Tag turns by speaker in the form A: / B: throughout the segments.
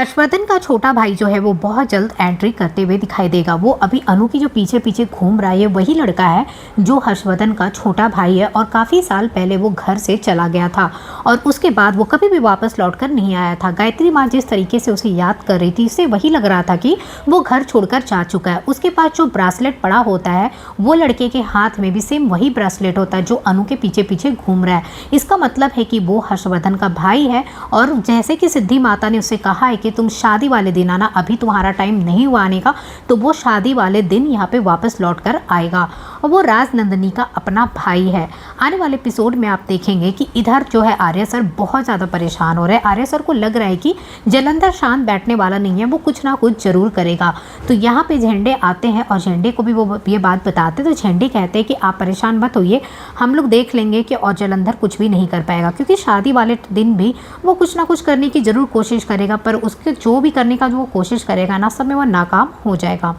A: हर्षवर्धन का छोटा भाई जो है वो बहुत जल्द एंट्री करते हुए दिखाई देगा। वो अभी अनु की जो पीछे पीछे घूम रहा है वही लड़का है जो हर्षवर्धन का छोटा भाई है और काफ़ी साल पहले वो घर से चला गया था और उसके बाद वो कभी भी वापस लौट कर नहीं आया था। गायत्री माँ जिस तरीके से उसे याद कर रही थी इससे वही लग रहा था कि वो घर छोड़कर जा चुका है। उसके पास जो ब्रासलेट पड़ा होता है वो लड़के के हाथ में भी सेम वही ब्रासलेट होता है जो अनु के पीछे पीछे घूम रहा है। इसका मतलब है कि वो हर्षवर्धन का भाई है और जैसे कि सिद्धि माता ने उससे कहा है कि तुम शादी वाले दिन आना, अभी तुम्हारा टाइम नहीं हुआ आने का, तो वो शादी वाले दिन यहाँ पे वापस लौट कर आएगा और वो राजनंदिनी का अपना भाई है। आने वाले एपिसोड में आप देखेंगे कि इधर जो है आर्या सर बहुत ज़्यादा परेशान हो रहे हैं। आर्या सर को लग रहा है कि जलंधर शांत बैठने वाला नहीं है, वो कुछ ना कुछ जरूर करेगा। तो यहाँ पे झंडे आते हैं और झंडे को भी वो ये बात बताते हैं। तो झंडे कहते हैं कि आप परेशान मत होइए, हम लोग देख लेंगे कि और जलंधर कुछ भी नहीं कर पाएगा, क्योंकि शादी वाले दिन भी वो कुछ ना कुछ करने की ज़रूर कोशिश करेगा, पर उसके जो भी करने का जो वो कोशिश करेगा ना, सब में वो नाकाम हो जाएगा।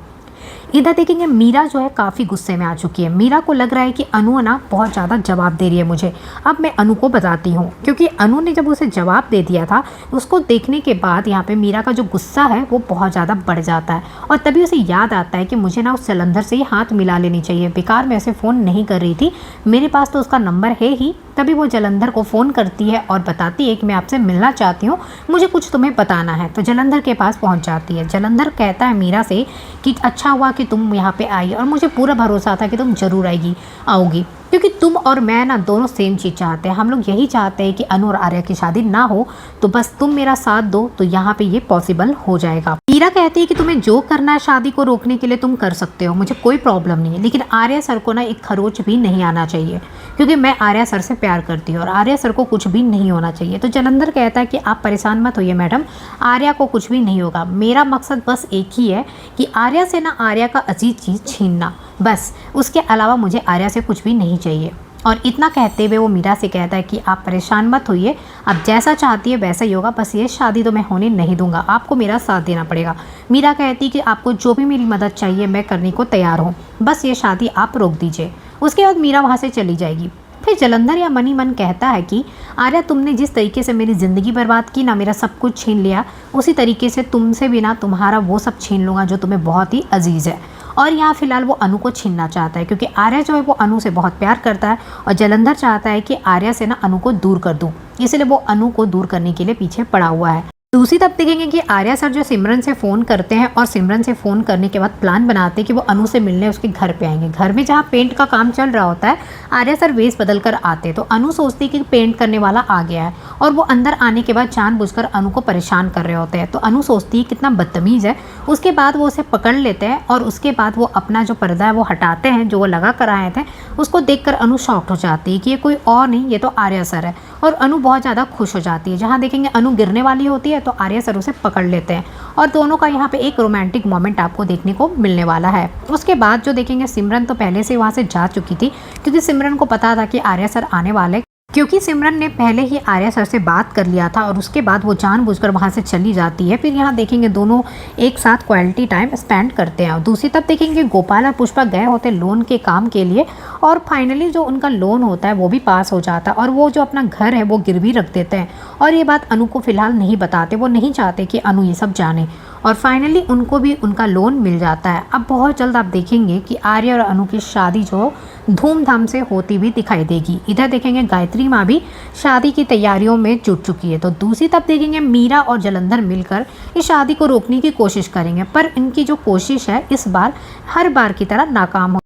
A: इधर देखेंगे मीरा जो है काफ़ी गुस्से में आ चुकी है। मीरा को लग रहा है कि अनु ना बहुत ज़्यादा जवाब दे रही है मुझे, अब मैं अनु को बताती हूँ, क्योंकि अनु ने जब उसे जवाब दे दिया था उसको देखने के बाद यहाँ पे मीरा का जो गुस्सा है वो बहुत ज़्यादा बढ़ जाता है और तभी उसे याद आता है कि मुझे ना उस जलंधर से ही हाथ मिला लेनी चाहिए। बेकार मैं उसे फ़ोन नहीं कर रही थी, मेरे पास तो उसका नंबर है ही। तभी वो जलंधर को फ़ोन करती है और बताती है कि मैं आपसे मिलना चाहती हूँ, मुझे कुछ तुम्हें बताना है। तो जलंधर के पास पहुँच जाती है। जलंधर कहता है मीरा से कि अच्छा हुआ कि तुम यहाँ पे आई और मुझे पूरा भरोसा था कि तुम ज़रूर आओगी, क्योंकि तुम और मैं ना दोनों सेम चीज़ चाहते हैं। हम लोग यही चाहते हैं कि अनु और आर्या की शादी ना हो, तो बस तुम मेरा साथ दो तो यहाँ पे ये पॉसिबल हो जाएगा। मीरा कहती है कि तुम्हें जो करना है शादी को रोकने के लिए तुम कर सकते हो, मुझे कोई प्रॉब्लम नहीं है, लेकिन आर्या सर को ना एक खरोच भी नहीं आना चाहिए, क्योंकि मैं आर्या सर से प्यार करती हूँ और आर्या सर को कुछ भी नहीं होना चाहिए। तो जलंधर कहता है कि आप परेशान मत होइए मैडम, आर्या को कुछ भी नहीं होगा। मेरा मकसद बस एक ही है कि आर्या से ना आर्या का अजीज चीज़ छीनना, बस उसके अलावा मुझे आर्या से कुछ भी नहीं चाहिए। और इतना कहते हुए वो मीरा से कहता है कि आप परेशान मत होइए, अब जैसा चाहती है वैसा ही होगा, बस ये शादी तो मैं होने नहीं दूंगा, आपको मेरा साथ देना पड़ेगा। मीरा कहती कि आपको जो भी मेरी मदद चाहिए मैं करने को तैयार हूँ, बस ये शादी आप रोक दीजिए। उसके बाद मीरा वहाँ से चली जाएगी। फिर जलंधर या मनी मन कहता है कि आर्या तुमने जिस तरीके से मेरी ज़िंदगी बर्बाद की ना, मेरा सब कुछ छीन लिया, उसी तरीके से तुमसे भी ना तुम्हारा वो सब छीन लूँगा जो तुम्हें बहुत ही अजीज़ है। और यहाँ फिलहाल वो अनु को छीनना चाहता है, क्योंकि आर्या जो है वो अनु से बहुत प्यार करता है और जलंधर चाहता है कि आर्या से ना अनु को दूर कर दूँ, इसलिए वो अनु को दूर करने के लिए पीछे पड़ा हुआ है। दूसरी तरफ देखेंगे कि आर्या सर जो सिमरन से फ़ोन करते हैं और सिमरन से फ़ोन करने के बाद प्लान बनाते हैं कि वो अनु से मिलने उसके घर पे आएंगे। घर में जहाँ पेंट का काम चल रहा होता है आर्या सर वेश बदल कर आते हैं, तो अनु सोचती है कि पेंट करने वाला आ गया है और वो अंदर आने के बाद जानबूझकर अनु को परेशान कर रहे होते हैं। तो अनु सोचती है कितना बदतमीज़ है। उसके बाद वो उसे पकड़ लेते हैं और उसके बाद वो अपना जो पर्दा है वो हटाते हैं जो वो लगा कर आए थे। उसको देखकर अनु शॉक्ड हो जाती है कि ये कोई और नहीं, ये तो आर्या सर है, और अनु बहुत ज़्यादा खुश हो जाती है। जहाँ देखेंगे अनु गिरने वाली होती है तो आर्या सर उसे पकड़ लेते हैं और दोनों का यहाँ पे एक रोमांटिक मोमेंट आपको देखने को मिलने वाला है। उसके बाद जो देखेंगे सिमरन तो पहले से वहाँ से जा चुकी थी, क्योंकि सिमरन को पता था कि आर्या सर आने वाले, क्योंकि सिमरन ने पहले ही आर्या सर से बात कर लिया था और उसके बाद वो जानबूझकर वहाँ से चली जाती है। फिर यहाँ देखेंगे दोनों एक साथ क्वालिटी टाइम स्पेंड करते हैं। दूसरी तरफ देखेंगे गोपाल और पुष्पा गए होते लोन के काम के लिए और फाइनली जो उनका लोन होता है वो भी पास हो जाता है और वो जो अपना घर है वो गिरवी रख देते हैं और ये बात अनु को फिलहाल नहीं बताते, वो नहीं चाहते कि अनु ये सब जाने, और फाइनली उनको भी उनका लोन मिल जाता है। अब बहुत जल्द आप देखेंगे कि आर्या और अनु की शादी जो धूमधाम से होती हुई दिखाई देगी। इधर देखेंगे गायत्री माँ भी शादी की तैयारियों में जुट चुकी है। तो दूसरी तरफ देखेंगे मीरा और जलंधर मिलकर इस शादी को रोकने की कोशिश करेंगे, पर इनकी जो कोशिश है इस बार हर बार की तरह नाकाम हो